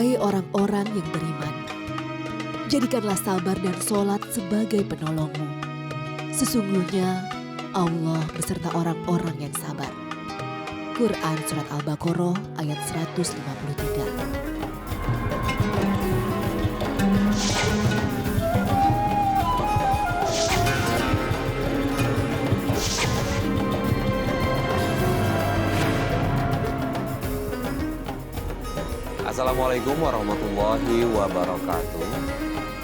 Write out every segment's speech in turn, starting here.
Hai orang-orang yang beriman, jadikanlah sabar dan sholat sebagai penolongmu. Sesungguhnya Allah beserta orang-orang yang sabar. Quran Surat Al-Baqarah ayat 153. Assalamualaikum warahmatullahi wabarakatuh.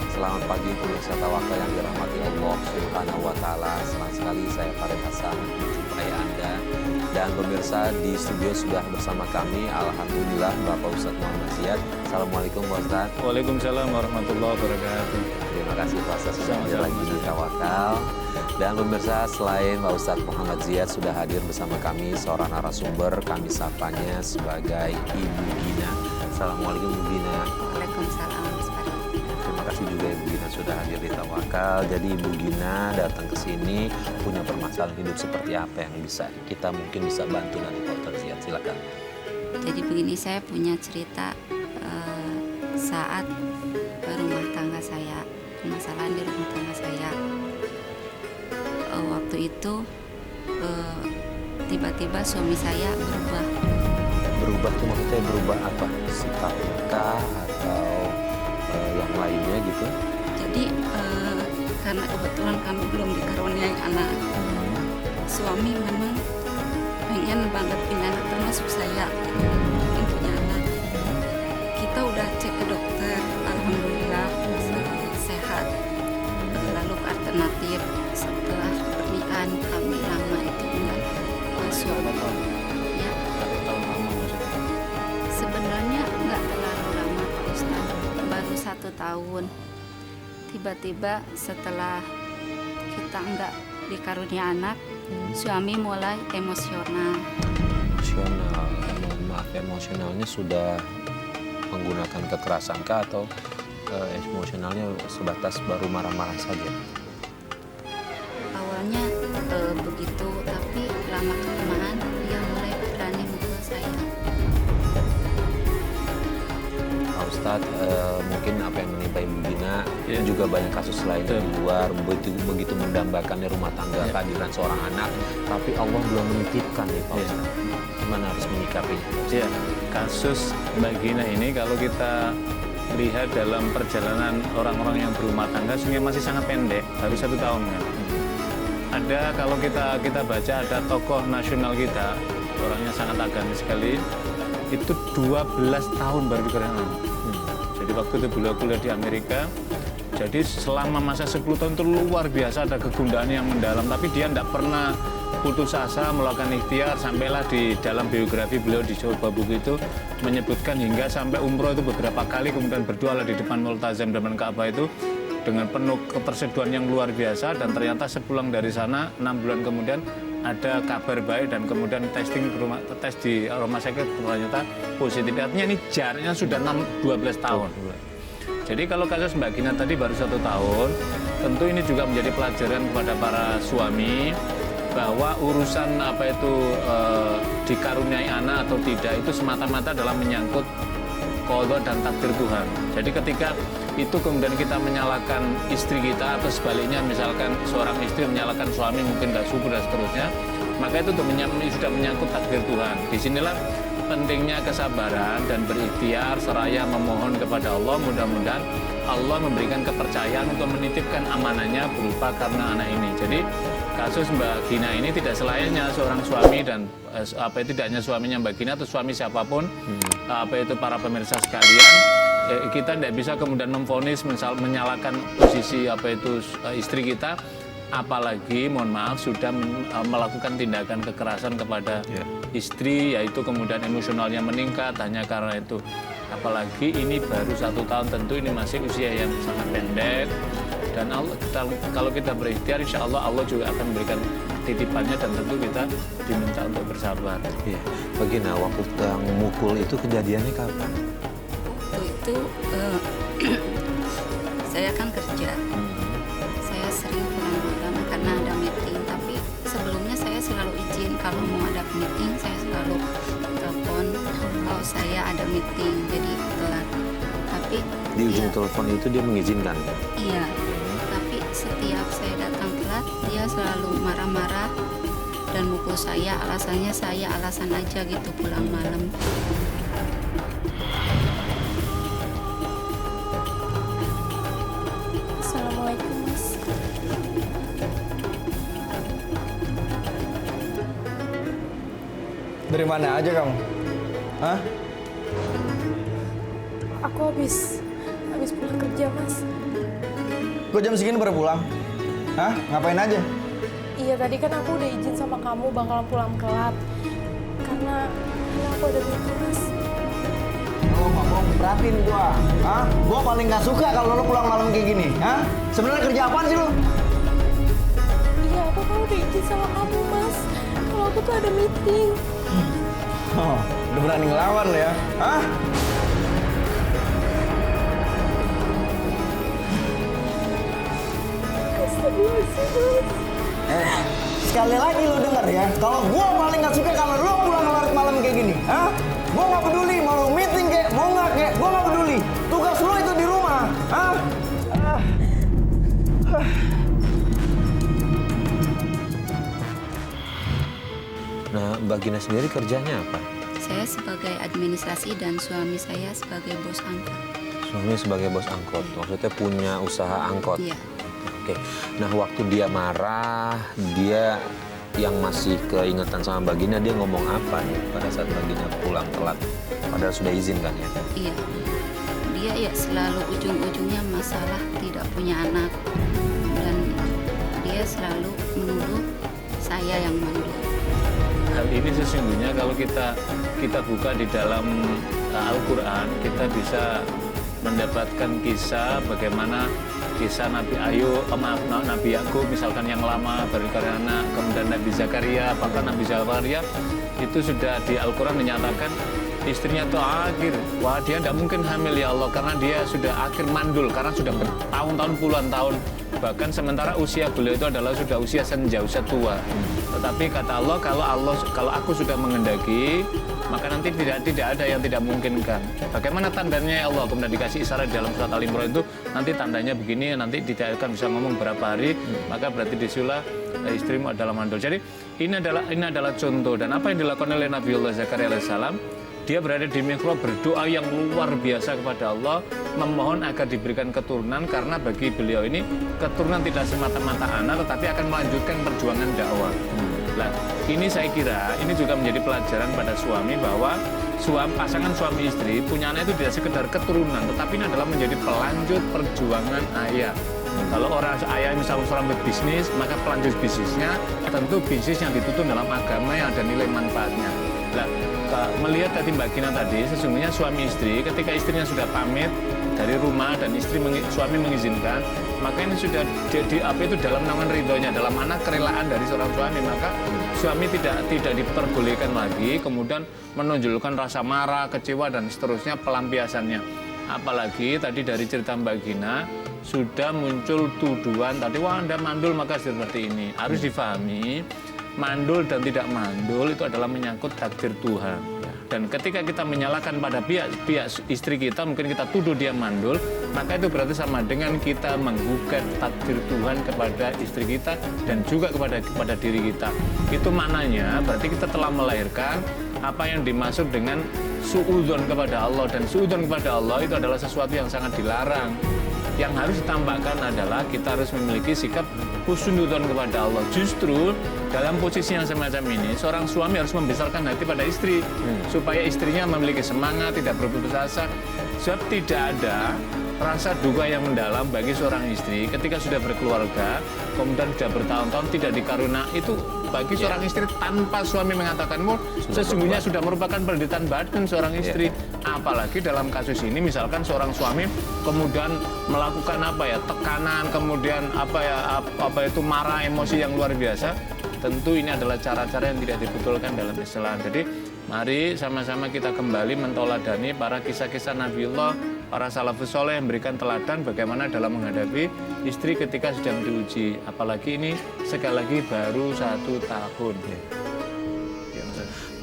Selamat pagi pemirsa Tawakal yang dirahmati Allah Subhanahu wa taala. Senang sekali saya Farid Hasan menjumpai Anda. Dan pemirsa di studio sudah bersama kami alhamdulillah Bapak Ustadz Muhammad Ziyad. Assalamualaikum Pak Ustadz. Waalaikumsalam warahmatullahi wabarakatuh. Terima kasih Pak Ustadz sudah hadir lagi di Tawakal. Dan pemirsa, selain Pak Ustadz Muhammad Ziyad sudah hadir bersama kami seorang narasumber, kami sapanya sebagai Ibu Gina. Assalamualaikum Ibu Gina. Waalaikumsalam. Terima kasih juga Ibu Gina sudah hadir di Tawakal. Jadi Ibu Gina datang ke sini punya permasalahan hidup seperti apa yang kita mungkin bisa bantu nanti Pak Ustadz Ziyad. Silakan. Jadi begini, saya punya cerita saat rumah tangga saya, permasalahan di rumah tangga saya. Waktu itu tiba-tiba suami saya berubah. Berubah itu maksudnya berubah apa? Sifatnya kah atau yang lainnya gitu? Jadi karena kebetulan kami belum dikaruniai anak, suami memang pengen banget punya anak, termasuk saya ingin punya anak. Kita udah cek ke dokter, alhamdulillah sehat. Lalu alternatif setelah pernikahan kami lama itu enggak suami. Ya. Sebenarnya enggak terlalu lama Pak Ustadz, baru 1 tahun. Tiba-tiba setelah kita enggak dikarunia anak, suami mulai emosional. Emosional, mohon maaf, emosionalnya sudah menggunakan kekerasan kah atau emosionalnya sebatas baru marah-marah saja? Awalnya begitu, tapi lama-kelamaan dia mulai berani mukul saya. Pak Ustadz, mungkin apa yang menimpa Ibu Gina juga banyak kasus lain di luar, begitu mendambakannya rumah tangga, kehadiran seorang anak, tapi Allah belum menitipkan nih Pak Ustadz. Gimana harus menyikapinya? Ya, kasus Mbak Gina ini kalau kita lihat dalam perjalanan orang-orang yang berumah tangga sehingga masih sangat pendek, baru 1 tahun kan. Ada kalau kita baca ada tokoh nasional kita, orangnya sangat agamis sekali, itu 12 tahun baru dikarunia. Jadi waktu itu beliau kuliah di Amerika, jadi selama masa 10 tahun itu luar biasa ada kegundaan yang mendalam, tapi dia tidak pernah putus asa melakukan ikhtiar. Sampailah di dalam biografi beliau di sebuah buku itu menyebutkan hingga sampai umroh itu beberapa kali, kemudian berdoa di depan Multazam depan Ka'bah itu dengan penuh keterseduhan yang luar biasa. Dan ternyata sepulang dari sana 6 bulan kemudian ada kabar baik dan kemudian tes di rumah sakit ternyata positif. Artinya ini jaraknya sudah 12 tahun. Jadi kalau kasus Mbak Gina tadi baru 1 tahun, tentu ini juga menjadi pelajaran kepada para suami bahwa urusan apa itu dikaruniai anak atau tidak itu semata-mata dalam menyangkut qada dan takdir Tuhan. Jadi ketika itu kemudian kita menyalahkan istri kita atau sebaliknya misalkan seorang istri menyalahkan suami mungkin gak subur dan seterusnya, maka itu sudah menyangkut takdir Tuhan. Disinilah pentingnya kesabaran dan berikhtiar seraya memohon kepada Allah, mudah-mudahan Allah memberikan kepercayaan untuk menitipkan amanahnya berupa karena anak ini. Jadi kasus Mbak Gina ini tidak selayaknya seorang suami dan tidak hanya suaminya Mbak Gina atau suami siapapun, para pemirsa sekalian, kita tidak bisa kemudian memvonis menyalahkan posisi istri kita, apalagi mohon maaf sudah melakukan tindakan kekerasan kepada istri, yaitu kemudian emosionalnya meningkat hanya karena itu. Apalagi ini baru 1 tahun, tentu ini masih usia yang sangat pendek. Dan Allah, kalau kita berikhtiar, insya Allah Allah juga akan memberikan titipannya dan tentu kita diminta untuk bersabar. Iya. Bagaimana waktu yang mukul itu kejadiannya kapan? Waktu itu saya kan kerja, saya sering pulang malam karena ada meeting. Tapi sebelumnya saya selalu izin kalau mau ada meeting, saya selalu telepon kalau saya ada meeting. Jadi Tapi Di ujung ya, telepon itu dia mengizinkan. iya. Tapi setiap saya datang telat, dia selalu marah-marah dan mukul saya. Alasannya saya alasan aja gitu pulang malam. Assalamualaikum, Mas. Dari mana aja kamu? Hah? Aku habis pulang kerja, Mas. Kok jam segini baru pulang? Hah? Ngapain aja? Iya, tadi kan aku udah izin sama kamu bakalan pulang telat. Karena aku ada meeting, Mas. Lo ngomong perhatiin gua. Hah? Gua paling nggak suka kalau lo pulang malam kayak gini. Hah? Sebenarnya kerja apaan sih lo? Iya, aku kan udah izin sama kamu, Mas. Kalau aku tuh ada meeting. Oh, udah berani ngelawan lo ya? Hah? Astagfirullahaladzim, Mas. Sekali lagi lo denger ya, kalau gua paling nggak suka kalau lo pulang larut malam kayak gini. Hah? Gua nggak peduli mau lo meeting kayak, mau nggak kayak, gua nggak peduli. Tugas lo itu di rumah. Hah? Nah, Mbak Gina sendiri kerjanya apa? Saya sebagai administrasi dan suami saya sebagai bos angkot. Suami sebagai bos angkot, maksudnya punya usaha angkot. Iya. Oke. Nah, waktu dia marah, dia yang masih keingetan sama Mbak Gina, dia ngomong apa nih pada saat Mbak Gina pulang telat? Padahal sudah izin kan ya? Iya. Dia ya selalu ujung-ujungnya masalah tidak punya anak. Dan dia selalu menuduh saya yang mandul. Hal ini sesungguhnya kalau kita buka di dalam Al-Quran, kita bisa mendapatkan kisah bagaimana kisah Nabi Nabi Yakub misalkan yang lama baru karena anak, kemudian Nabi Zakaria, bahkan Nabi Zakaria itu sudah di Al-Quran dinyatakan istrinya itu akhir, wah dia tidak mungkin hamil ya Allah karena dia sudah akhir mandul karena sudah bertahun-tahun puluhan tahun, bahkan sementara usia beliau itu adalah sudah usia senja, usia tua. Tetapi kata Allah kalau aku sudah menghendaki maka nanti tidak ada yang tidak memungkinkan. Bagaimana tandanya ya Allah? Kemudian dikasih isyarat dalam surat Al-Imran itu nanti tandanya begini, nanti tidak akan bisa ngomong berapa hari, maka berarti disulah istrimu adalah mandul. Jadi ini adalah contoh dan apa yang dilakukan oleh Nabiullah Zakaria alaihissalam. Dia berada di mihrab berdoa yang luar biasa kepada Allah, memohon agar diberikan keturunan karena bagi beliau ini keturunan tidak semata-mata anak tetapi akan melanjutkan perjuangan dakwah. Nah, ini saya kira ini juga menjadi pelajaran pada suami bahwa pasangan suami istri punya anak itu tidak sekedar keturunan, tetapi ini adalah menjadi pelanjut perjuangan ayah. Kalau orang ayah misalnya seorang berbisnis, maka pelanjut bisnisnya tentu bisnis yang dituntun dalam agama yang ada nilai manfaatnya. Nah, melihat tadi Mbak Gina tadi, sesungguhnya suami istri ketika istrinya sudah pamit dari rumah dan suami mengizinkan, maka ini sudah jadi apa itu dalam naungan ridhonya, dalam mana kerelaan dari seorang suami, maka suami tidak diperbolehkan lagi kemudian menonjolkan rasa marah, kecewa dan seterusnya pelampiasannya. Apalagi tadi dari cerita Mbak Gina sudah muncul tuduhan tadi, wah Anda mandul maka seperti ini. Harus difahami, mandul dan tidak mandul itu adalah menyangkut takdir Tuhan. Dan ketika kita menyalahkan pada pihak istri kita, mungkin kita tuduh dia mandul, maka itu berarti sama dengan kita menggugat takdir Tuhan kepada istri kita dan juga kepada diri kita. Itu maknanya berarti kita telah melahirkan apa yang dimaksud dengan suudzon kepada Allah, dan suudzon kepada Allah itu adalah sesuatu yang sangat dilarang. Yang harus ditambahkan adalah kita harus memiliki sikap husnudzon kepada Allah. Justru dalam posisi yang semacam ini, seorang suami harus membesarkan hati pada istri supaya istrinya memiliki semangat, tidak berputus asa. Sebab tidak ada rasa duka yang mendalam bagi seorang istri ketika sudah berkeluarga, kemudian sudah bertahun-tahun tidak dikaruna, itu bagi seorang istri tanpa suami mengatakanmu sesungguhnya sudah merupakan penderitaan batin seorang istri. Apalagi dalam kasus ini misalkan seorang suami kemudian melakukan tekanan, kemudian itu marah, emosi yang luar biasa. Tentu ini adalah cara-cara yang tidak dibetulkan dalam Islam. Jadi mari sama-sama kita kembali mentoladani para kisah-kisah Nabiullah, para salafus soleh yang memberikan teladan bagaimana dalam menghadapi istri ketika sedang diuji. Apalagi ini sekali lagi baru 1 tahun.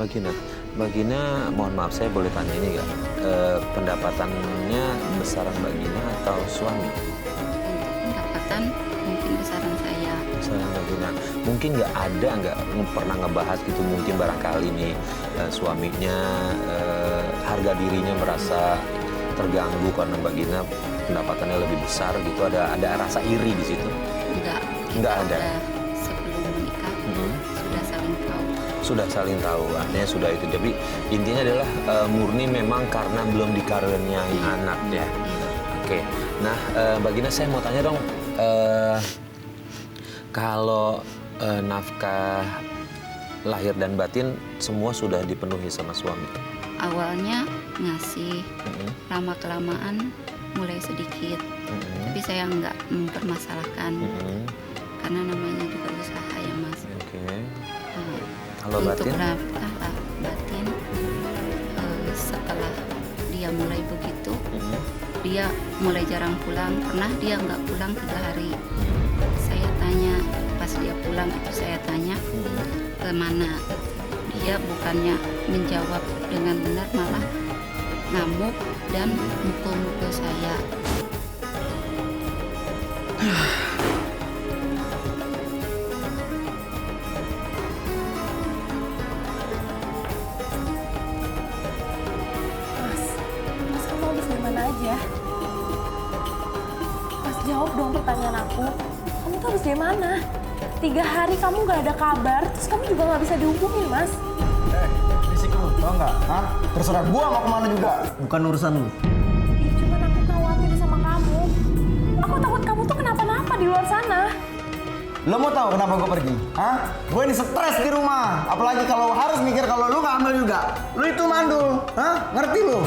Mbak Gina, Mbak Gina, mohon maaf saya boleh tanya ini nggak? Pendapatannya besaran Mbak Gina atau suami? Untuk pendapatan mungkin besaran saya. Besaran Mbak Gina. Mungkin nggak pernah ngebahas gitu, mungkin barangkali nih suaminya harga dirinya merasa terganggu karena Mbak Gina pendapatannya lebih besar gitu, ada rasa iri di situ? Enggak. Nggak ada. Udah sebelum menikah sudah saling tahu. Sudah saling tahu, artinya sudah itu. Jadi intinya adalah murni memang karena belum dikaruniai anak ya. Oke. Nah, Mbak Gina saya mau tanya dong, kalau nafkah lahir dan batin semua sudah dipenuhi sama suami? Awalnya ngasih, lama-kelamaan mulai sedikit. Tapi saya nggak mempermasalahkan. Karena namanya juga usaha ya Mas. Oke. Kalau Untuk batin? nafkah batin, setelah dia mulai begitu, dia mulai jarang pulang. Pernah dia nggak pulang 3 hari. Saya tanya, pas dia pulang itu saya tanya kemana. Dia bukannya menjawab dengan benar, malah ngamuk dan mukul-mukul saya. Mas kamu habis dari mana aja? Mas jawab dong pertanyaan aku. Kamu tuh habis dari mana? 3 hari kamu nggak ada kabar, terus kamu juga nggak bisa dihubungin, Mas. Risik lu, tau nggak? Hah? Terserah gua mau kemana juga, bukan urusan lu. Ih, cuman aku khawatir sama kamu. Aku takut kamu tuh kenapa-napa di luar sana. Lo mau tahu kenapa gue pergi? Hah? Gue ini stres di rumah. Apalagi kalau harus mikir kalau lu nggak hamil juga. Lu itu mandul. Hah? Ngerti lu?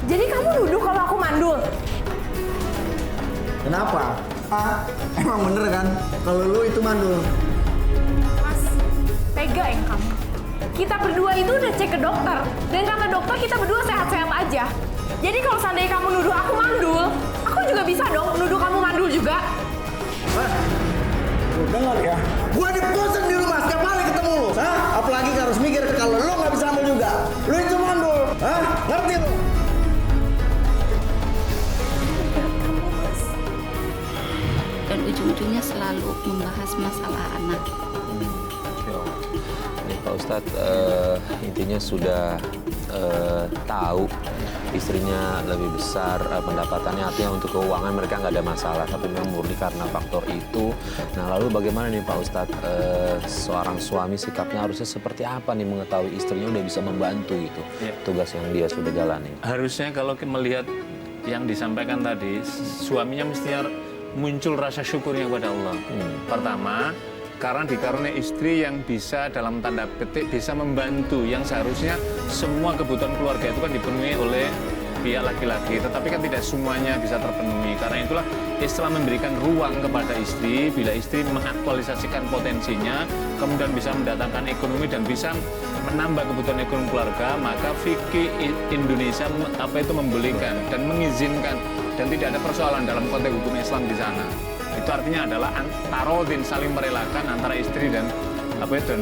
Jadi kamu nuduh kalau aku mandul? Kenapa? Hah? Emang bener kan? Kalau lu itu mandul. Mas, tega ya kamu. Kita berdua itu udah cek ke dokter. Dan kata dokter kita berdua sehat-sehat aja. Jadi kalau seandainya kamu nuduh aku mandul, aku juga bisa dong nuduh kamu mandul juga. Hah? Lu denger ya? Gue dibosan di rumah setiap kali ketemu lu. Hah? Apalagi harus mikir kalau lu nggak bisa hamil juga. Lu itu mandul. Hah? Ngerti lu? Dan ujung-ujungnya selalu membahas masalah anak. Ini Pak Ustadz intinya sudah tahu istrinya lebih besar pendapatannya, artinya untuk keuangan mereka nggak ada masalah, tapi memang murni karena faktor itu. Nah lalu bagaimana nih Pak Ustadz, seorang suami sikapnya harusnya seperti apa nih mengetahui istrinya udah bisa membantu gitu tugas yang dia sudah jalani? Harusnya kalau melihat yang disampaikan tadi, suaminya mestinya muncul rasa syukurnya kepada Allah. Pertama, karena dikaruniai istri yang bisa dalam tanda petik bisa membantu, yang seharusnya semua kebutuhan keluarga itu kan dipenuhi oleh pihak laki-laki, tetapi kan tidak semuanya bisa terpenuhi. Karena itulah Islam memberikan ruang kepada istri, bila istri mengaktualisasikan potensinya, kemudian bisa mendatangkan ekonomi dan bisa menambah kebutuhan ekonomi keluarga, maka fikih Indonesia membolehkan dan mengizinkan, dan tidak ada persoalan dalam konteks hukum Islam di sana. Itu artinya adalah tarodin, saling merelakan antara istri dan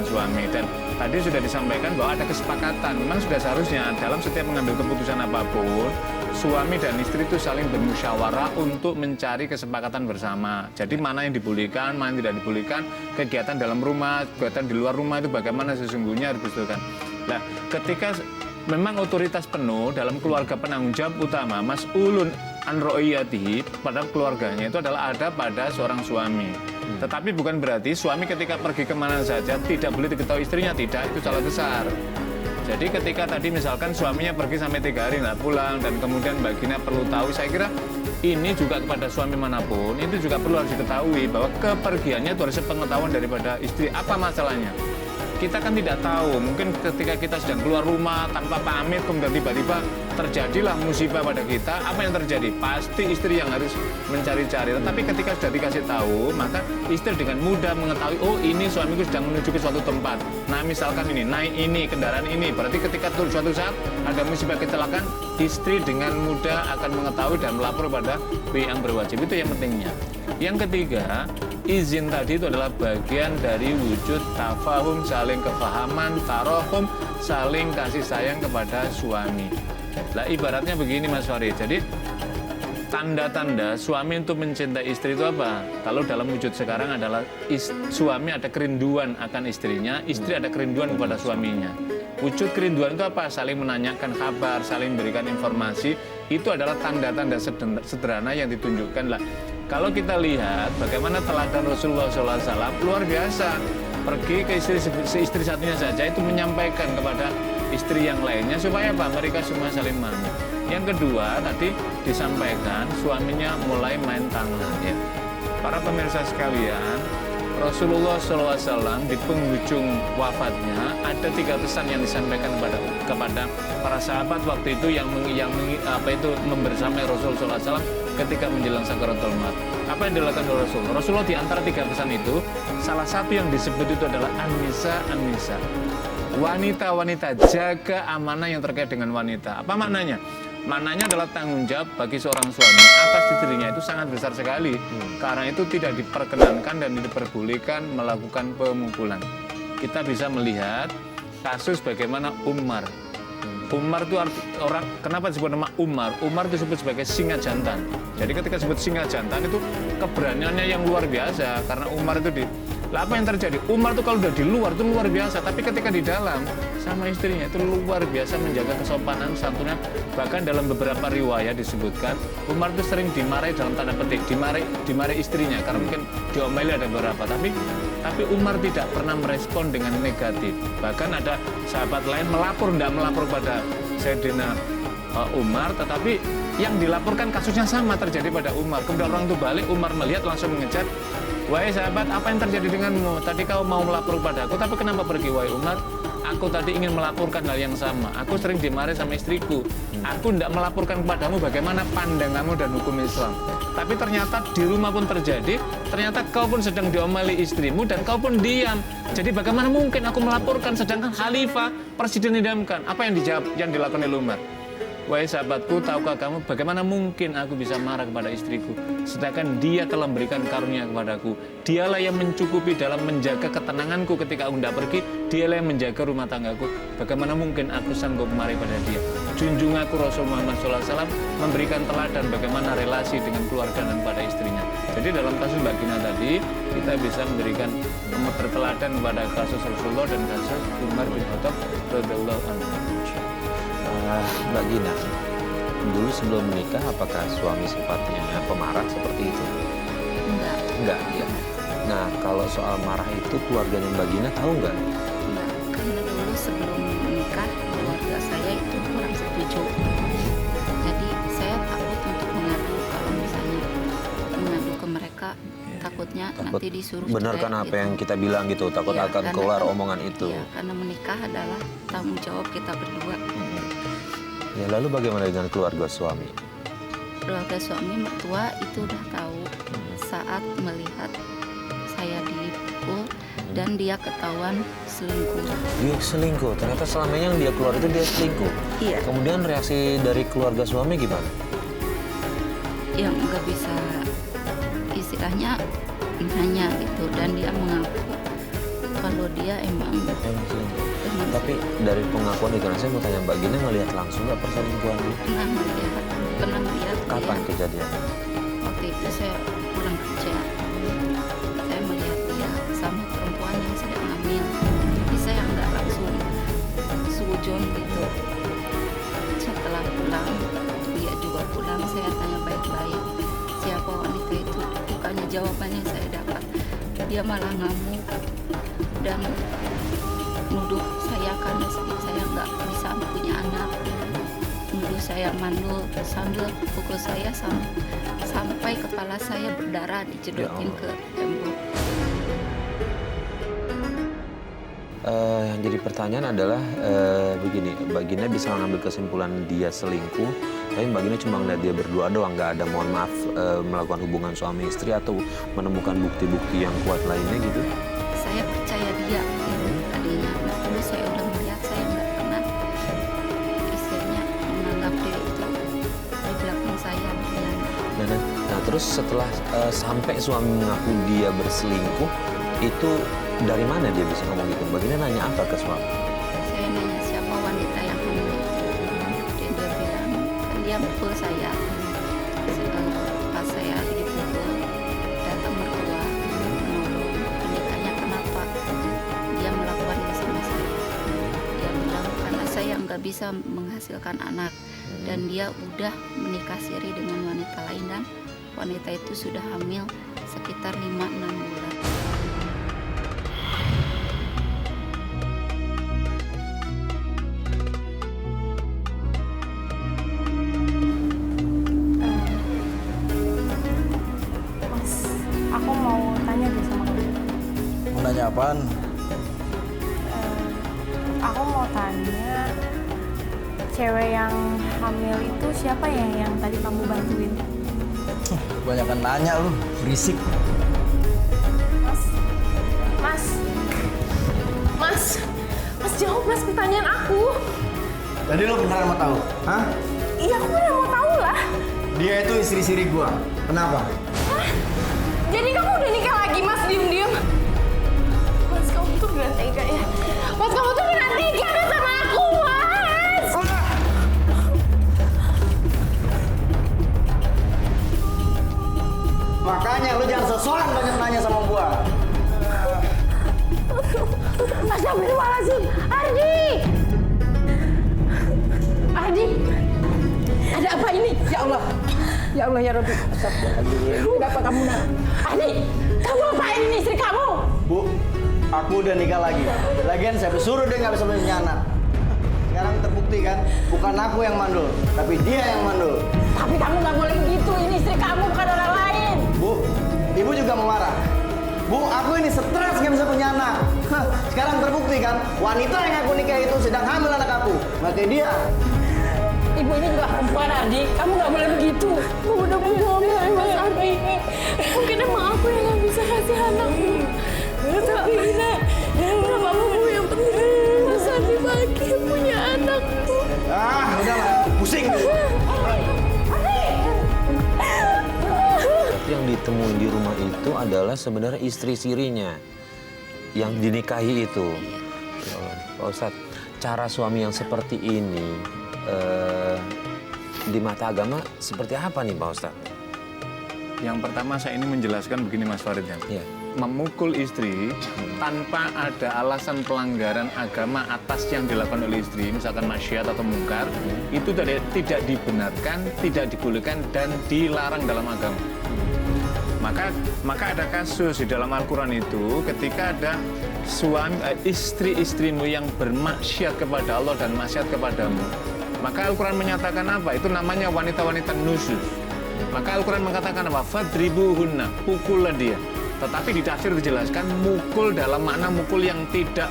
suami. Dan tadi sudah disampaikan bahwa ada kesepakatan. Memang sudah seharusnya dalam setiap mengambil keputusan apapun, suami dan istri itu saling bermusyawarah untuk mencari kesepakatan bersama. Jadi mana yang dibolehkan, mana yang tidak dibolehkan, kegiatan dalam rumah, kegiatan di luar rumah itu bagaimana sesungguhnya harus disesuaikan. Nah, ketika memang otoritas penuh dalam keluarga, penanggung jawab utama mas'ulun an ro'iyatihi pada keluarganya itu adalah ada pada seorang suami. Tetapi bukan berarti suami ketika pergi kemana saja tidak boleh diketahui istrinya, tidak, itu salah besar. Jadi ketika tadi misalkan suaminya pergi sampai 3 hari nggak pulang dan kemudian Mbak Gina perlu tahu, saya kira ini juga kepada suami manapun itu juga perlu harus diketahui bahwa kepergiannya itu harus sepengetahuan daripada istri. Apa masalahnya? Kita kan tidak tahu, mungkin ketika kita sedang keluar rumah tanpa pamit kemudian tiba-tiba terjadilah musibah pada kita, apa yang terjadi? Pasti istri yang harus mencari-cari. Tetapi ketika sudah dikasih tahu, maka istri dengan mudah mengetahui, oh ini suamiku sedang menuju ke suatu tempat. Nah misalkan ini, naik ini, kendaraan ini. Berarti ketika suatu saat ada musibah kecelakaan, istri dengan mudah akan mengetahui dan melapor pada pihak yang berwajib. Itu yang pentingnya. Yang ketiga, izin tadi itu adalah bagian dari wujud tafahum, saling kefahaman, tarohum, saling kasih sayang kepada suami. Lah ibaratnya begini Mas Farid, jadi tanda-tanda suami untuk mencintai istri itu apa? Kalau dalam wujud sekarang adalah suami ada kerinduan akan istrinya, istri ada kerinduan kepada suaminya. Wujud kerinduan itu apa? Saling menanyakan kabar, saling berikan informasi. Itu adalah tanda-tanda sederhana yang ditunjukkan lah. Kalau kita lihat bagaimana teladan Rasulullah SAW luar biasa. Pergi ke istri satunya saja itu menyampaikan kepada istri yang lainnya supaya apa? Mereka semua saling memahami. Yang kedua tadi disampaikan suaminya mulai main tangan ya. Para pemirsa sekalian, Rasulullah SAW di penghujung wafatnya ada 3 pesan yang disampaikan kepada para sahabat waktu itu yang membersamai Rasulullah SAW ketika menjelang sakaratul maut. Apa yang dilakukan oleh Rasulullah? Rasulullah di antara 3 pesan itu, salah satu yang disebut itu adalah an-nisa. Wanita-wanita, jaga amanah yang terkait dengan wanita. Apa maknanya? Maknanya adalah tanggung jawab bagi seorang suami atas istrinya itu sangat besar sekali. Karena itu tidak diperkenankan dan diperbolehkan melakukan pemukulan. Kita bisa melihat kasus bagaimana Umar. Umar itu orang, kenapa disebut nama Umar? Umar disebut sebagai singa jantan. Jadi ketika disebut singa jantan itu keberaniannya yang luar biasa. Karena Umar itu apa yang terjadi? Umar itu kalau udah di luar itu luar biasa, tapi ketika di dalam sama istrinya itu luar biasa menjaga kesopanan santunnya. Bahkan dalam beberapa riwayat disebutkan Umar itu sering dimarahi dalam tanda petik, dimarahi istrinya karena mungkin diomeli ada beberapa, tapi Umar tidak pernah merespon dengan negatif. Bahkan ada sahabat lain tidak melapor pada Sayyidina Umar, tetapi yang dilaporkan kasusnya sama terjadi pada Umar. Kemudian orang itu balik, Umar melihat langsung mengejar, "Wahai sahabat, apa yang terjadi denganmu? Tadi kau mau melapor padaku, tapi kenapa pergi? Wahai Umar, aku tadi ingin melaporkan hal yang sama. Aku sering dimarahi sama istriku. Aku tidak melaporkan kepadamu bagaimana pandanganmu dan hukum Islam. Tapi ternyata di rumah pun terjadi, ternyata kau pun sedang diomeli istrimu dan kau pun diam. Jadi bagaimana mungkin aku melaporkan sedangkan khalifah, presiden didamkan?" Apa yang dijawab, yang dilakukan oleh Umar? "Wahai sahabatku, tahukah kamu bagaimana mungkin aku bisa marah kepada istriku sedangkan dia telah memberikan karunia kepadaku. Dialah yang mencukupi dalam menjaga ketenanganku ketika aku tidak pergi. Dialah yang menjaga rumah tanggaku. Bagaimana mungkin aku sanggup marah pada dia?" Junjung aku Rasul Muhammad SAW memberikan teladan bagaimana relasi dengan keluarga dan pada istrinya. Jadi dalam kasus Mbak Gina tadi kita bisa memberikan berteladan kepada kasus Rasulullah dan kasus Umar bin Khattab radhiyallahu anhu. Mbak Gina, dulu sebelum menikah apakah suami sifatnya pemarah seperti itu? Enggak ya. Nah, kalau soal marah itu keluarganya Mbak Gina tahu nggak? Enggak, karena dulu sebelum menikah keluarga saya itu kurang setuju. Jadi saya takut untuk mengadu, kalau misalnya mengadu ke mereka takutnya nanti disuruh benarkan cerai apa gitu. yang kita bilang gitu, takut Iya, akan karena keluar kan- omongan itu. Iya, karena menikah adalah tanggung jawab kita berdua. Ya, lalu bagaimana dengan keluarga suami? Keluarga suami mertua itu udah tahu saat melihat saya dipukul dan dia ketahuan selingkuh. Dia selingkuh, ternyata selama yang dia keluar itu dia selingkuh. Iya. Kemudian reaksi dari keluarga suami gimana? Yang nggak bisa istilahnya nanya gitu, dan dia mengaku kalau dia emang Selingkuh. emang Tapi dari pengakuan itu, saya mau tanya Mbak Gina, ngelihat langsung nggak perselingkuhan ini? pernah melihat Kapan dia. kejadiannya? Waktu itu saya pulang kerja, saya melihat dia sama perempuan yang sedang hamil, tapi saya nggak langsung sujud gitu. Setelah pulang, dia juga pulang, saya tanya baik-baik siapa wanita itu. Bukannya jawabannya saya dapat, dia malah ngamuk dan nuduh saya karena saya nggak bisa punya anak, nuduh saya mandul sambil pukul saya sampai kepala saya berdarah dicedotin ke tembok. Yang jadi pertanyaan adalah begini, Mbak Gina bisa mengambil kesimpulan dia selingkuh, tapi Mbak Gina cuma ngeliat dia berdua doang, nggak ada mohon maaf melakukan hubungan suami istri atau menemukan bukti-bukti yang kuat lainnya gitu? Saya percaya dia tadinya, dulu saya udah melihat, saya nggak pernah istilahnya menganggap dia itu di belakang saya berkhianat. Nah, terus Terus setelah sampai suami mengaku dia berselingkuh, itu dari mana dia bisa ngomong gitu? Baginda nanya apa ke suami? Saya nanya siapa wanita yang hamil. Dan dia bilang, kan dia mukul saya. Pas saya lagi dipukul, datang mertua menolong. Ditanya kenapa dia melakukan ini sama saya. Dia bilang karena saya nggak bisa menghasilkan anak. Dan dia udah menikah siri dengan wanita lain dan wanita itu sudah hamil sekitar 5-6 bulan. Mas, aku mau tanya deh sama kamu. Mau nanya apaan? Aku mau tanya, cewek yang hamil itu siapa ya yang tadi kamu bantuin? Kebanyakan nanya lu, berisik. Mas jawab mas pertanyaan aku. Jadi lu beneran mau tahu? Hah? Iya aku udah mau tahu lah. Dia itu istri siri gua. Kenapa? Jadi kamu udah nikah lagi mas, diem-diem. Mas kamu tuh beneran tega ya. Mas kamu tuh beneran tega kan sama aku mas. Makanya lu jangan sesuatu banyak nanya sama gua. Astagfirullahaladzim, Ardi! Ardi! Ada apa ini? Ya Allah! Ya Allah, ya Rabbi. Astagfirullahaladzim. Kenapa kamu nak? Ardi! Kamu apain ini istri kamu? Bu, aku udah nikah lagi. Lagian saya suruh dia nggak bisa punya anak. Sekarang terbukti kan, bukan aku yang mandul, tapi dia yang mandul. Tapi kamu nggak boleh begitu. Ini istri kamu, bukan orang lain. Bu, ibu juga mau marah. Bu, aku ini stres nggak bisa punya anak. Hah, sekarang terbukti kan, wanita yang aku nikah itu sedang hamil anak aku. Berarti dia. Ibu ini juga perempuan, Ardi. Kamu nggak boleh begitu. Bu, udah bohong ya, Mas Ardi. Mungkin emang aku yang nggak bisa kasih anak, Bu. Tapi kenapa Bu yang penting Mas Ardi bahagia punya anak, Bu. Ah, udahlah, pusing. Yang ditemuin di rumah itu adalah sebenarnya istri sirinya yang dinikahi itu. Ya Allah. Pak Ustadz, cara suami yang seperti ini di mata agama seperti apa nih Pak Ustadz? Yang pertama saya ini menjelaskan begini Mas Farid ya. Iya. Memukul istri tanpa ada alasan pelanggaran agama atas yang dilakukan oleh istri, misalkan maksiat atau mungkar, itu tidak dibenarkan, tidak dibolehkan dan dilarang dalam agama. Maka ada kasus di dalam Al-Quran itu ketika ada istri-istrimu yang bermaksiat kepada Allah dan maksiat kepadamu. Maka Al-Quran menyatakan apa? Itu namanya wanita-wanita nusyuz. Maka Al-Quran mengatakan apa? Fadribuhunna, pukullah dia. Tetapi di tafsir dijelaskan mukul dalam makna mukul yang tidak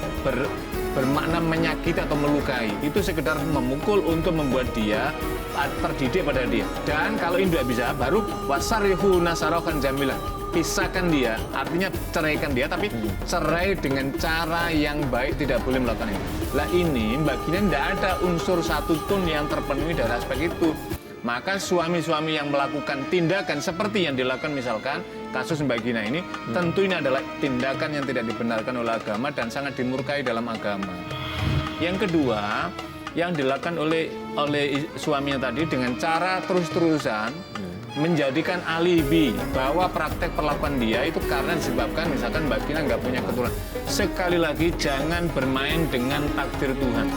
bermakna menyakiti atau melukai. Itu sekedar memukul untuk membuat dia terdidik pada dia. Dan kalau ini tidak bisa, baru wasarihu nasarokan jamilah. Pisahkan dia, artinya ceraikan dia, tapi cerai dengan cara yang baik, tidak boleh melakukan ini. Lah ini Mbak Gina tidak ada unsur satu pun yang terpenuhi dari aspek itu. Maka suami-suami yang melakukan tindakan seperti yang dilakukan misalkan kasus Mbak Gina ini, tentu ini adalah tindakan yang tidak dibenarkan oleh agama dan sangat dimurkai dalam agama. Yang kedua, yang dilakukan oleh suaminya tadi dengan cara terus-terusan menjadikan alibi bahwa praktek perlakuan dia itu karena disebabkan misalkan Mbak Gina nggak punya keturunan. Sekali lagi jangan bermain dengan takdir Tuhan.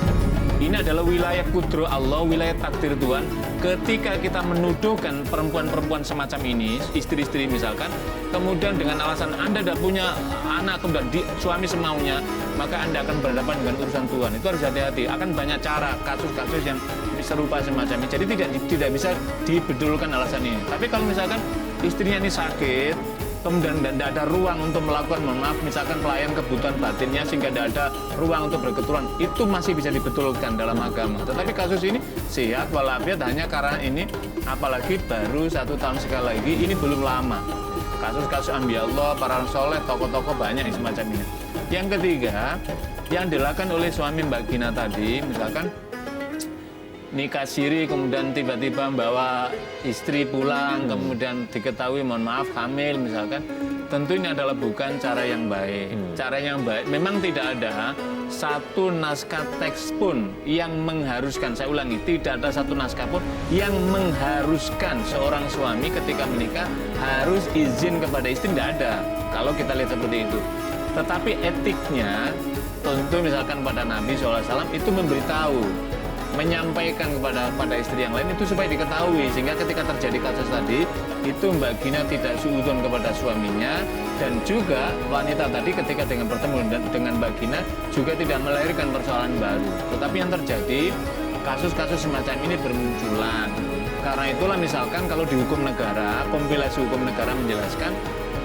Ini adalah wilayah kudro Allah, wilayah takdir Tuhan. Ketika kita menuduhkan perempuan-perempuan semacam ini, istri-istri misalkan, kemudian dengan alasan Anda tidak punya anak, kemudian suami semaunya, maka Anda akan berhadapan dengan urusan Tuhan. Itu harus hati-hati. Akan banyak cara, kasus-kasus yang serupa semacam ini. Jadi tidak bisa dibedulkan alasan ini. Tapi kalau misalkan istrinya ini sakit, kemudian tidak ada ruang untuk melakukan, mohon maaf, misalkan pelayan kebutuhan batinnya sehingga tidak ada ruang untuk berketurunan, itu masih bisa dibetulkan dalam agama. Tetapi kasus ini sehat walafiat hanya karena ini, apalagi baru 1 tahun sekali lagi, ini belum lama. Kasus-kasus ambiya Allah, para soleh, tokoh-tokoh banyak semacam ini. Yang ketiga, yang dilakukan oleh suami Mbak Gina tadi, misalkan nikah siri kemudian tiba-tiba membawa istri pulang kemudian diketahui mohon maaf hamil misalkan, tentu ini adalah bukan cara yang baik. Cara yang baik memang tidak ada satu naskah teks pun yang mengharuskan, saya ulangi, tidak ada satu naskah pun yang mengharuskan seorang suami ketika menikah harus izin kepada istri, tidak ada kalau kita lihat seperti itu. Tetapi etiknya tentu misalkan pada Nabi SAW itu memberitahu, menyampaikan kepada istri yang lain itu supaya diketahui, sehingga ketika terjadi kasus tadi itu Mbak Gina tidak suudzon kepada suaminya, dan juga wanita tadi ketika dengan bertemu dengan Mbak Gina juga tidak melahirkan persoalan baru. Tetapi yang terjadi kasus-kasus semacam ini bermunculan. Karena itulah misalkan kalau di hukum negara, kompilasi hukum negara menjelaskan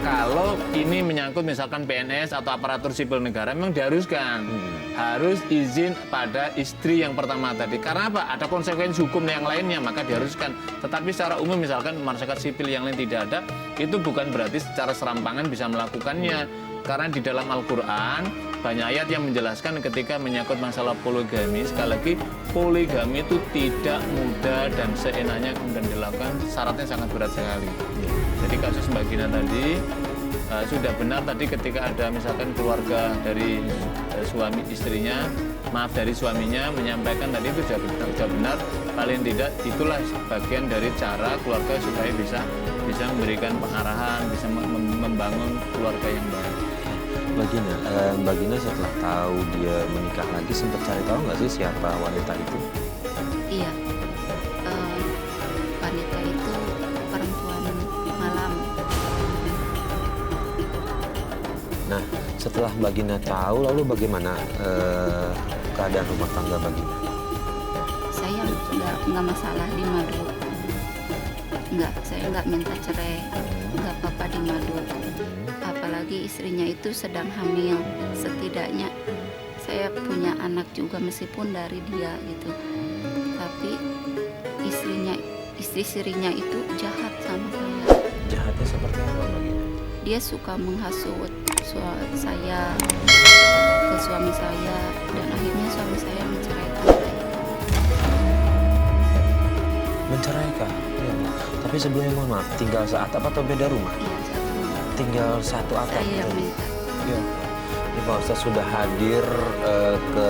kalau ini menyangkut misalkan PNS atau aparatur sipil negara memang diharuskan harus izin pada istri yang pertama tadi. Karena apa? Ada konsekuensi hukum yang lainnya, maka diharuskan. Tetapi secara umum misalkan masyarakat sipil yang lain tidak ada, itu bukan berarti secara serampangan bisa melakukannya. Karena di dalam Al-Quran banyak ayat yang menjelaskan ketika menyangkut masalah poligami. Sekali lagi, poligami itu tidak mudah dan seenaknya kemudian dilakukan, syaratnya sangat berat sekali. Jadi kasus Mbak Gina tadi sudah benar tadi ketika ada misalkan keluarga dari suami istrinya, maaf dari suaminya menyampaikan tadi itu sudah benar, paling tidak itulah bagian dari cara keluarga supaya bisa memberikan pengarahan, bisa membangun keluarga yang baik. Mbak Gina setelah tahu dia menikah lagi sempat cari tahu nggak sih siapa wanita itu? Iya, wanita itu perempuan malam. Nah, setelah Mbak Gina tahu, lalu bagaimana keadaan rumah tangga Mbak Gina? Saya nggak masalah di madu. Saya nggak minta cerai, nggak apa-apa di madu. Apalagi istrinya itu sedang hamil. Setidaknya saya punya anak juga meskipun dari dia gitu. Tapi istri sirinya itu jahat sama saya. Jahatnya seperti apa Mbak Gina? Dia suka menghasut saya ke suami saya, dan akhirnya suami saya menceraikan saya. Menceraikan? Ya, tapi sebelumnya mohon maaf, tinggal seatap atau beda rumah? Iya, satu rumah. Tinggal satu atap? Saya yang minta. Ya. Ini Pak Ustadz sudah hadir ke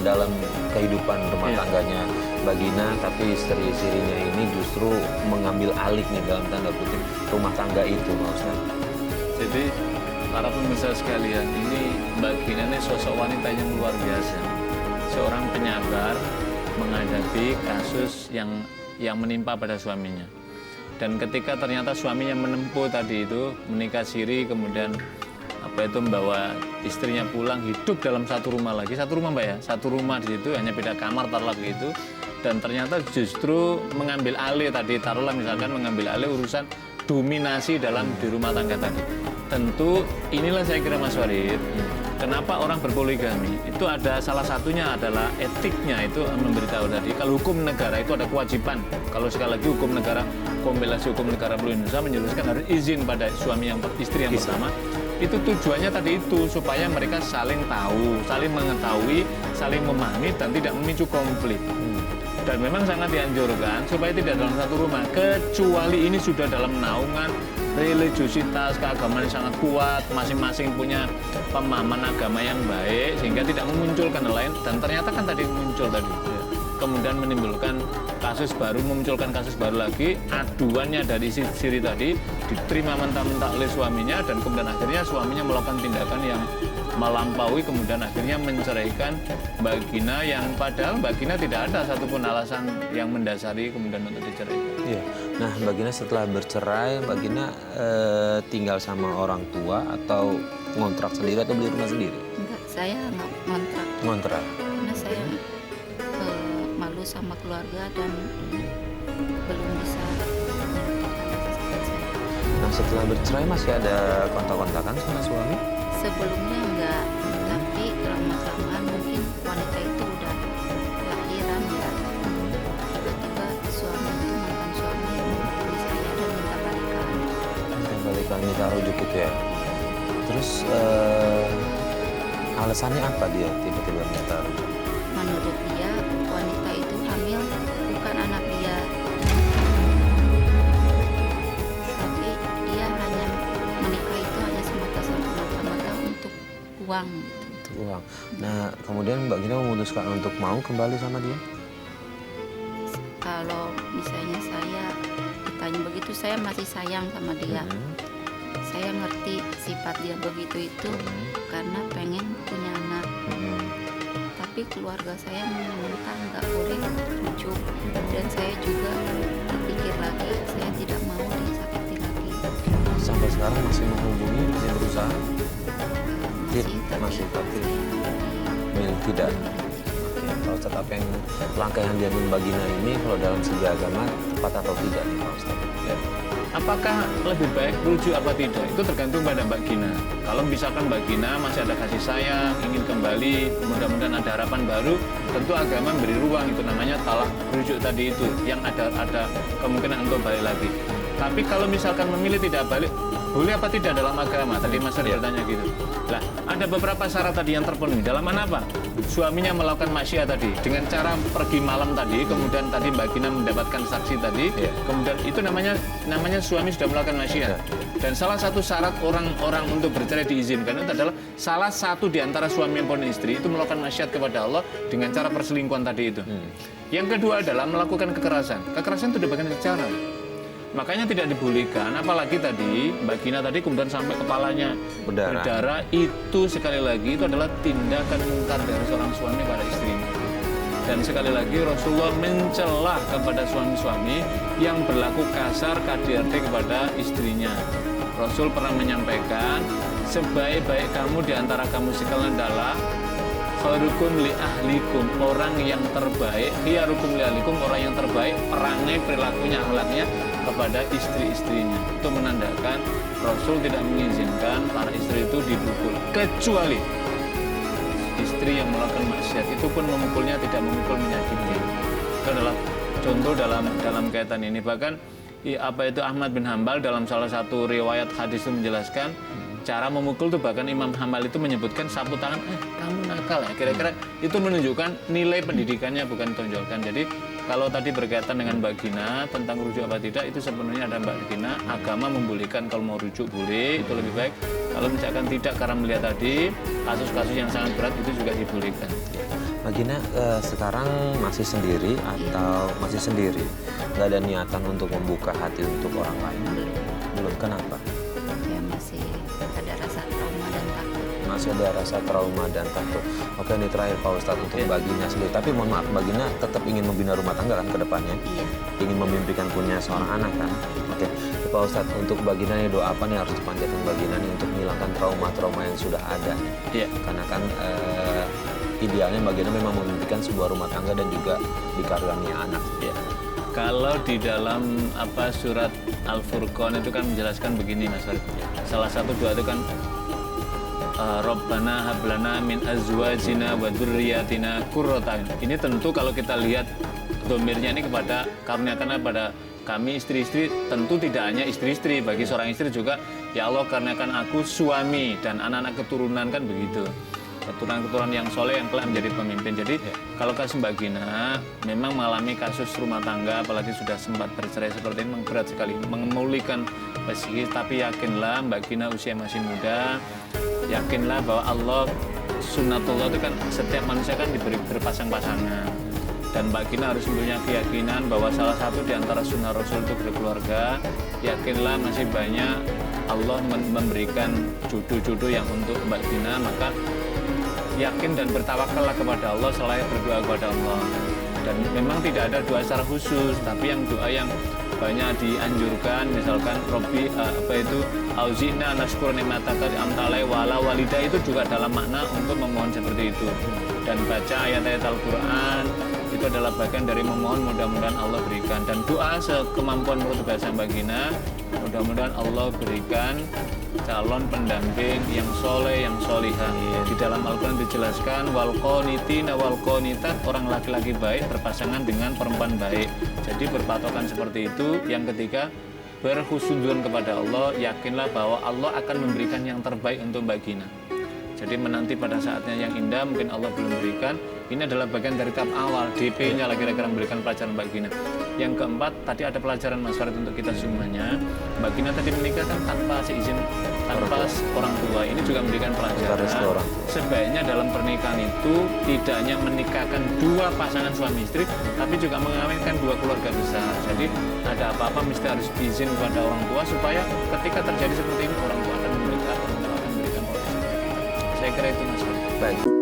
dalam kehidupan rumah tangganya Mbak Gina, tapi istri-istrinya ini justru mengambil alih nih dalam tanda kutip rumah tangga itu Pak Ustadz. Jadi para pemirsa sekalian, ini Mbak Gina ini sosok wanita yang luar biasa, seorang penyabar menghadapi kasus yang menimpa pada suaminya. Dan ketika ternyata suaminya menempuh tadi itu menikah siri, kemudian membawa istrinya pulang, hidup dalam satu rumah lagi, satu rumah Mbak ya, satu rumah di situ hanya beda kamar tarlah gitu, dan ternyata justru mengambil alih tadi, taruhlah misalkan mengambil alih urusan dominasi di rumah tangga tadi. Tentu inilah saya kira Mas Warid, kenapa orang berpoligami itu ada salah satunya adalah etiknya itu memberitahu tadi. Kalau hukum negara itu ada kewajiban, kalau sekali lagi hukum negara, kompilasi hukum negara Indonesia menjelaskan harus izin pada istri yang pertama. Itu tujuannya tadi itu supaya mereka saling tahu, saling mengetahui, saling memahami dan tidak memicu konflik. Dan memang sangat dianjurkan supaya tidak dalam satu rumah, kecuali ini sudah dalam naungan religiositas, keagamaan yang sangat kuat, masing-masing punya pemahaman agama yang baik sehingga tidak memunculkan hal lain, dan ternyata kan tadi muncul tadi. Kemudian menimbulkan kasus baru, memunculkan kasus baru lagi, aduannya dari siri tadi diterima mentah-mentah oleh suaminya, dan kemudian akhirnya suaminya melakukan tindakan yang melampaui, kemudian akhirnya menceraikan Mbak Gina, yang padahal Mbak Gina tidak ada satupun alasan yang mendasari kemudian untuk diceraikan. Iya. Nah Mbak Gina setelah bercerai, Mbak Gina tinggal sama orang tua atau ngontrak sendiri atau beli rumah sendiri? Enggak, saya nggak ngontrak. Ngontrak. Karena saya malu sama keluarga dan belum bisa menentukan rasa saya. Nah setelah bercerai masih ada kontak-kontakan sama suami? Sebelumnya enggak, tapi lama-kelamaan mungkin wanita itu udah lahiran ya. Tiba-tiba suami itu, mantan suami, menghubungi saya dan minta balikan. Minta rujuk gitu ya? Terus alasannya apa dia tiba-tiba minta rujuk? Menurut dia wanita itu hamil uang gitu. Untuk uang. Nah, kemudian Mbak Gina memutuskan untuk mau kembali sama dia? Kalau misalnya saya ditanya begitu, saya masih sayang sama dia. Saya ngerti sifat dia begitu itu karena pengen punya anak. Tapi keluarga saya meminta nggak boleh rujuk, dan saya juga berpikir lagi, saya tidak mau disakiti lagi. Sampai sekarang masih menghubungi, masih berusaha? Masih, tapi saya tidak. Kalau Ustadz, apa yang langkah yang diambil Mbak Gina ini kalau dalam segi agama tepat atau tidak nih Pak Ustadz? Ya. Apakah lebih baik rujuk apa tidak? Itu tergantung pada Mbak Gina. Kalau misalkan Mbak Gina masih ada kasih sayang, ingin kembali, mudah-mudahan ada harapan baru, tentu agama beri ruang, itu namanya talak rujuk tadi itu, yang ada kemungkinan untuk balik lagi. Tapi kalau misalkan memilih tidak balik, boleh apa tidak dalam agama? Tadi Mas Ari bertanya gitu. Lah, ada beberapa syarat tadi yang terpenuhi. Dalam mana apa? Suaminya melakukan maksiat tadi dengan cara pergi malam tadi, kemudian tadi Mbak Gina mendapatkan saksi tadi, kemudian itu namanya suami sudah melakukan maksiat. Dan salah satu syarat orang-orang untuk bercerai diizinkan itu adalah salah satu di antara suami maupun istri itu melakukan maksiat kepada Allah dengan cara perselingkuhan tadi itu. Yang kedua adalah melakukan kekerasan. Kekerasan itu diberikan secara. Makanya tidak dibolehkan, apalagi tadi Mbak Gina tadi kemudian sampai kepalanya berdarah, itu sekali lagi itu adalah tindakan mungkar dari seorang suami pada istrinya. Dan sekali lagi Rasulullah mencela kepada suami-suami yang berlaku kasar KDRT kepada istrinya. Rasul pernah menyampaikan, sebaik-baik kamu di antara kamu sekalian adalah khairukum li ahlikum, orang yang terbaik, khiyarukum li ahlikum, orang yang terbaik perangai, perilakunya, akhlaknya kepada istri-istrinya. Itu menandakan Rasul tidak mengizinkan para istri itu dipukul, kecuali istri yang melakukan maksiat, itu pun memukulnya tidak memukul menyakiti. Itu adalah contoh dalam kaitan ini. Bahkan itu Ahmad bin Hambal dalam salah satu riwayat hadis itu menjelaskan cara memukul itu, bahkan Imam Hambal itu menyebutkan sapu tangan, kamu nakal ya, kira-kira itu menunjukkan nilai pendidikannya, bukan tonjolkan. Jadi kalau tadi berkaitan dengan Mbak Gina tentang rujuk apa tidak, itu sepenuhnya ada Mbak Gina, agama membolehkan kalau mau rujuk boleh, itu lebih baik. Kalau misalkan tidak karena melihat tadi kasus-kasus yang sangat berat, itu juga dibolehkan. Mbak Gina sekarang masih sendiri atau masih sendiri? Nggak ada niatan untuk membuka hati untuk orang lain? Belum. Kenapa? Ya masih ada rasa trauma dan takut. Masih ada rasa trauma dan takut. Oke, ini terakhir Pak Ustadz untuk Mbak Gina sendiri. Tapi mohon maaf, Mbak Gina tetap ingin membina rumah tangga kan ke depannya? Iya. Ingin memimpikan punya seorang anak kan? Oke, Pak Ustadz, untuk Mbak Gina ini doa apa nih harus dipanjatkan Mbak Gina nih untuk menghilangkan trauma-trauma yang sudah ada nih? Iya. Karena kan idealnya Mbak Gina memang memimpikan sebuah rumah tangga dan juga dikaruniai anak. Ya. Kalau di dalam surat Al-Furqan itu kan menjelaskan begini Mas Farid. Salah satu doa itu kan Rabbana hablana min azwajina wa dzurriyyatina qurrata a'yun. Ini tentu kalau kita lihat domirnya ini karuniakanlah pada kami istri-istri, tentu tidak hanya istri-istri, bagi seorang istri juga ya Allah karuniakan aku suami dan anak-anak keturunan, kan begitu. Keturunan-keturunan yang soleh yang kelak menjadi pemimpin. Jadi kalau kasus Mbak Gina memang mengalami kasus rumah tangga, apalagi sudah sempat bercerai seperti ini, memang berat sekali, memulihkan psikis. Tapi yakinlah Mbak Gina usia masih muda, yakinlah bahwa Allah, sunnatullah itu kan setiap manusia kan diberi berpasang-pasangan. Dan Mbak Gina harus mempunyai keyakinan bahwa salah satu di antara sunnah Rasul itu berkeluarga. Yakinlah masih banyak Allah memberikan jodoh-jodoh yang untuk Mbak Gina, maka yakin dan bertawakallah kepada Allah selain berdoa kepada Allah. Dan memang tidak ada doa secara khusus, tapi yang doa yang banyak dianjurkan, misalkan Robbi Auzina nashkur ni'mataka amtalai wala walidah, itu juga dalam makna untuk memohon seperti itu. Dan baca ayat-ayat Al-Quran itu adalah bagian dari memohon, mudah-mudahan Allah berikan. Dan doa sekemampuan menurut bahasa Mbak Gina, mudah-mudahan Allah berikan calon pendamping yang soleh, yang solihah. Di dalam Al-Quran dijelaskan wal qanitina wal qanitat, orang laki-laki baik berpasangan dengan perempuan baik. Jadi berpatokan seperti itu. Yang ketiga, berhusnudzon kepada Allah, yakinlah bahwa Allah akan memberikan yang terbaik untuk Mbak Gina. Jadi menanti pada saatnya yang indah, mungkin Allah belum berikan. Ini adalah bagian dari tahap awal, DP-nya lah kira-kira memberikan pelajaran Mbak Gina. Yang keempat, tadi ada pelajaran Mas Farid untuk kita semuanya. Mbak Gina tadi menikah kan tanpa seizin tanpa orang tua. Ini juga memberikan pelajaran. Restu orang tua. Sebaiknya dalam pernikahan itu tidak hanya menikahkan dua pasangan suami istri, tapi juga mengawinkan dua keluarga besar. Jadi ada apa-apa mesti harus diizin kepada orang tua supaya ketika terjadi seperti ini orang tua akan memberikan proteksi. Saya kira itu Mas. Baik.